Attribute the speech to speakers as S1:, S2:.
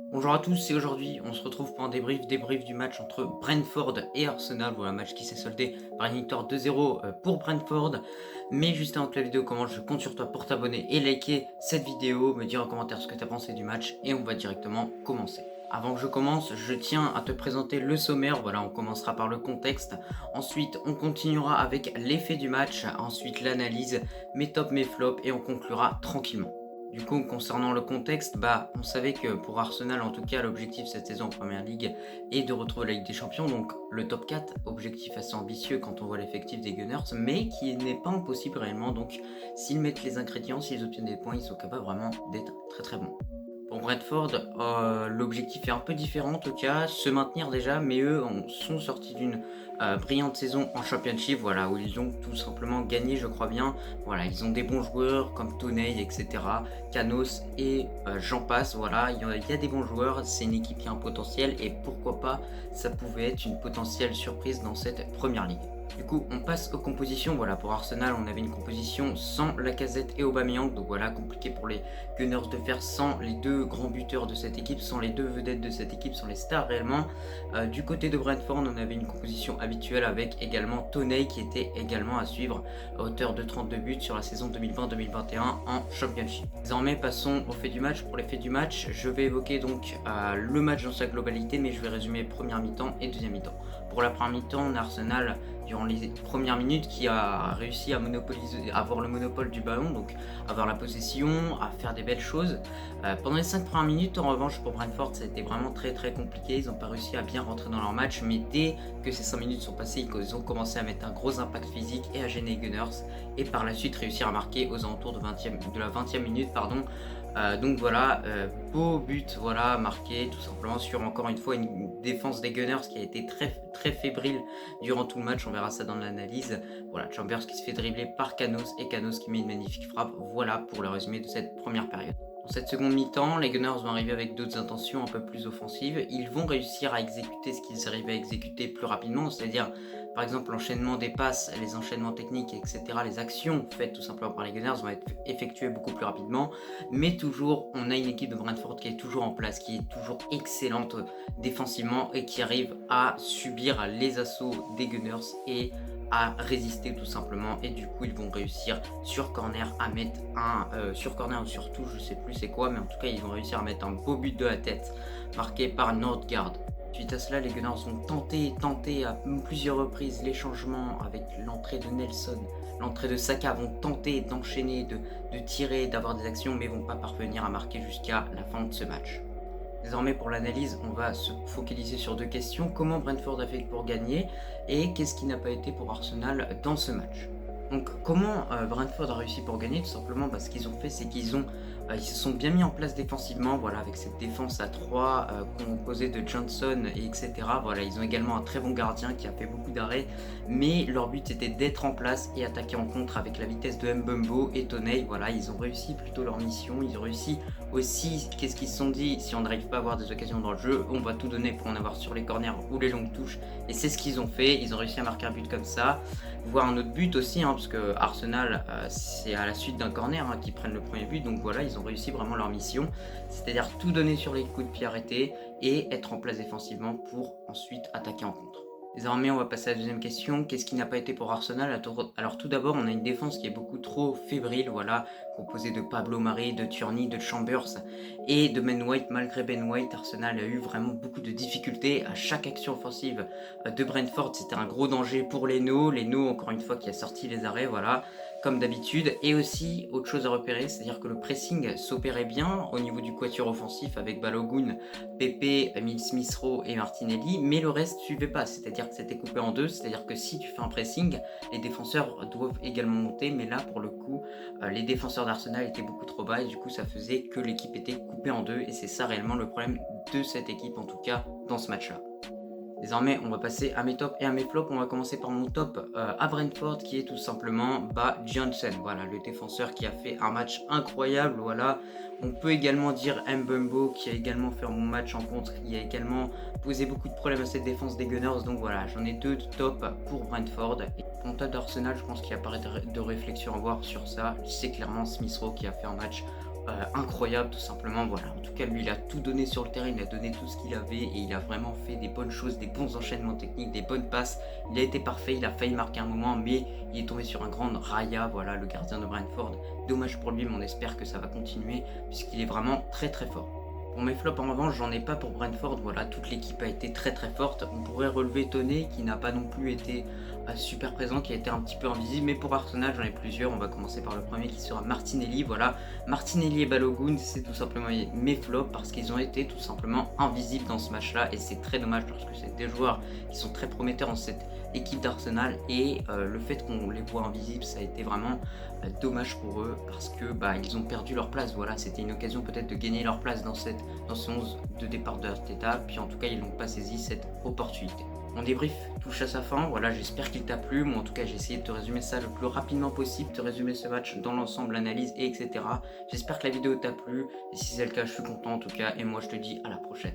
S1: Bonjour à tous et aujourd'hui on se retrouve pour un débrief du match entre Brentford et Arsenal. Voilà, un match qui s'est soldé par une victoire 2-0 pour Brentford. Mais juste avant que la vidéo commence, je compte sur toi pour t'abonner et liker cette vidéo, me dire en commentaire ce que tu as pensé du match et on va directement commencer. Avant que je commence, je tiens à te présenter le sommaire. Voilà, on commencera par le contexte. Ensuite, on continuera avec l'effet du match. Ensuite, l'analyse, mes tops, mes flops et on conclura tranquillement. Du coup, concernant le contexte, on savait que pour Arsenal, en tout cas, l'objectif cette saison en Première Ligue est de retrouver la Ligue des Champions, donc le top 4, objectif assez ambitieux quand on voit l'effectif des Gunners, mais qui n'est pas impossible réellement, donc s'ils mettent les ingrédients, s'ils obtiennent des points, ils sont capables vraiment d'être très très bons. Pour Brentford, l'objectif est un peu différent en tout cas, se maintenir déjà, mais eux sont sortis d'une brillante saison en Championship, voilà, où ils ont tout simplement gagné, je crois bien. Voilà, ils ont des bons joueurs comme Toney, etc., Canos et j'en passe, voilà, il y a des bons joueurs, c'est une équipe qui a un potentiel et pourquoi pas, ça pouvait être une potentielle surprise dans cette première ligue. Du coup, on passe aux compositions. Voilà, pour Arsenal, on avait une composition sans Lacazette et Aubameyang. Donc voilà, compliqué pour les Gunners de faire sans les deux grands buteurs de cette équipe, sans les deux vedettes de cette équipe, sans les stars réellement. Du côté de Brentford, on avait une composition habituelle avec également Toney qui était également à suivre à hauteur de 32 buts sur la saison 2020-2021 en Championship. Désormais, passons au fait du match. Pour les faits du match, je vais évoquer donc le match dans sa globalité, mais je vais résumer première mi-temps et deuxième mi-temps. Pour la première mi-temps, on a Arsenal durant les premières minutes qui a réussi à monopoliser, à avoir le monopole du ballon, donc avoir la possession, à faire des belles choses. Pendant les 5 premières minutes, en revanche, pour Brentford, ça a été vraiment très très compliqué. Ils n'ont pas réussi à bien rentrer dans leur match, mais dès que ces 5 minutes sont passées, ils ont commencé à mettre un gros impact physique et à gêner les Gunners, et par la suite réussir à marquer aux alentours de la 20e minute. Donc voilà, beau but voilà, marqué tout simplement sur encore une fois une défense des Gunners qui a été très, très fébrile durant tout le match, on verra ça dans l'analyse. Voilà, Chambers qui se fait dribbler par Canos et Canos qui met une magnifique frappe. Voilà pour le résumé de cette première période. Dans cette seconde mi-temps, les Gunners vont arriver avec d'autres intentions un peu plus offensives. Ils vont réussir à exécuter ce qu'ils arrivaient à exécuter plus rapidement, c'est-à-dire par exemple l'enchaînement des passes, les enchaînements techniques, etc. Les actions faites tout simplement par les Gunners vont être effectuées beaucoup plus rapidement. Mais toujours, on a une équipe de Brentford qui est toujours en place, qui est toujours excellente défensivement et qui arrive à subir les assauts des Gunners et à résister tout simplement, et du coup ils vont réussir sur corner à mettre sur corner ou sur touche, je sais plus c'est quoi, mais en tout cas ils vont réussir à mettre un beau but de la tête marqué par Nordgaard. Suite à cela, les Gunners ont tenté à plusieurs reprises les changements avec l'entrée de Nelson, l'entrée de Saka, vont tenter d'enchaîner, de tirer, d'avoir des actions, mais vont pas parvenir à marquer jusqu'à la fin de ce match. Désormais, pour l'analyse, on va se focaliser sur deux questions. Comment Brentford a fait pour gagner et qu'est-ce qui n'a pas été pour Arsenal dans ce match? Donc, comment Brentford a réussi pour gagner? Tout simplement, ce qu'ils ont fait, c'est ils se sont bien mis en place défensivement, voilà, avec cette défense à 3 composée de Johnson et etc. Voilà, ils ont également un très bon gardien qui a fait beaucoup d'arrêts, mais leur but était d'être en place et attaquer en contre avec la vitesse de Mbembo et Toney. Voilà, ils ont réussi plutôt leur mission, ils ont réussi aussi, qu'est-ce qu'ils se sont dit, si on n'arrive pas à avoir des occasions dans le jeu, on va tout donner pour en avoir sur les corners ou les longues touches, et c'est ce qu'ils ont fait. Ils ont réussi à marquer un but comme ça, voire un autre but aussi, parce que Arsenal, c'est à la suite d'un corner qu'ils prennent le premier but, donc voilà, ils ont réussi vraiment leur mission, c'est-à-dire tout donner sur les coups de pied arrêtés et être en place défensivement pour ensuite attaquer en contre. Désormais, on va passer à la deuxième question. Qu'est-ce qui n'a pas été pour Arsenal? Alors tout d'abord, on a une défense qui est beaucoup trop fébrile, voilà, composée de Pablo Mari, de Tierney, de Chambers et de Ben White. Malgré Ben White, Arsenal a eu vraiment beaucoup de difficultés à chaque action offensive de Brentford. C'était un gros danger pour Leno, encore une fois qui a sorti les arrêts, voilà, comme d'habitude. Et aussi, autre chose à repérer, c'est-à-dire que le pressing s'opérait bien au niveau du quatuor offensif avec Balogun, Pepe, Emile Smith-Rowe et Martinelli, mais le reste suivait pas, c'est-à-dire que c'était coupé en deux, c'est-à-dire que si tu fais un pressing, les défenseurs doivent également monter, mais là pour le coup, les défenseurs d'Arsenal étaient beaucoup trop bas et du coup ça faisait que l'équipe était coupée en deux, et c'est ça réellement le problème de cette équipe, en tout cas dans ce match-là. Désormais, on va passer à mes tops et à mes flops. On va commencer par mon top à Brentford, qui est tout simplement Johnson. Voilà, le défenseur qui a fait un match incroyable. Voilà, on peut également dire Mbembo, qui a également fait un bon match en contre, qui a également posé beaucoup de problèmes à cette défense des Gunners. Donc voilà, j'en ai deux tops pour Brentford. Et pour mon top d'Arsenal, je pense qu'il n'y a pas de réflexion à avoir sur ça. C'est clairement Smith Rowe qui a fait un match incroyable tout simplement. Voilà, en tout cas lui il a tout donné sur le terrain, il a donné tout ce qu'il avait et il a vraiment fait des bonnes choses, des bons enchaînements techniques, des bonnes passes. Il a été parfait, il a failli marquer un moment mais il est tombé sur un grand Raya, voilà, le gardien de Brentford. Dommage pour lui, mais on espère que ça va continuer puisqu'il est vraiment très très fort. Pour mes flops en revanche, j'en ai pas pour Brentford, voilà, toute l'équipe a été très très forte. On pourrait relever Toney qui n'a pas non plus été super présent, qui a été un petit peu invisible, mais pour Arsenal j'en ai plusieurs. On va commencer par le premier qui sera Martinelli, voilà. Martinelli et Balogun, c'est tout simplement mes flops parce qu'ils ont été tout simplement invisibles dans ce match-là et c'est très dommage parce que c'est des joueurs qui sont très prometteurs dans cette équipe d'Arsenal et le fait qu'on les voit invisibles, ça a été vraiment dommage pour eux parce que ils ont perdu leur place. Voilà, c'était une occasion peut-être de gagner leur place dans ce 11 de départ de Arteta, puis en tout cas ils n'ont pas saisi cette opportunité. Mon débrief touche à sa fin, voilà, j'espère qu'il t'a plu. Moi en tout cas j'ai essayé de te résumer ça le plus rapidement possible, te résumer ce match dans l'ensemble, l'analyse et etc. J'espère que la vidéo t'a plu et si c'est le cas je suis content en tout cas et moi je te dis à la prochaine.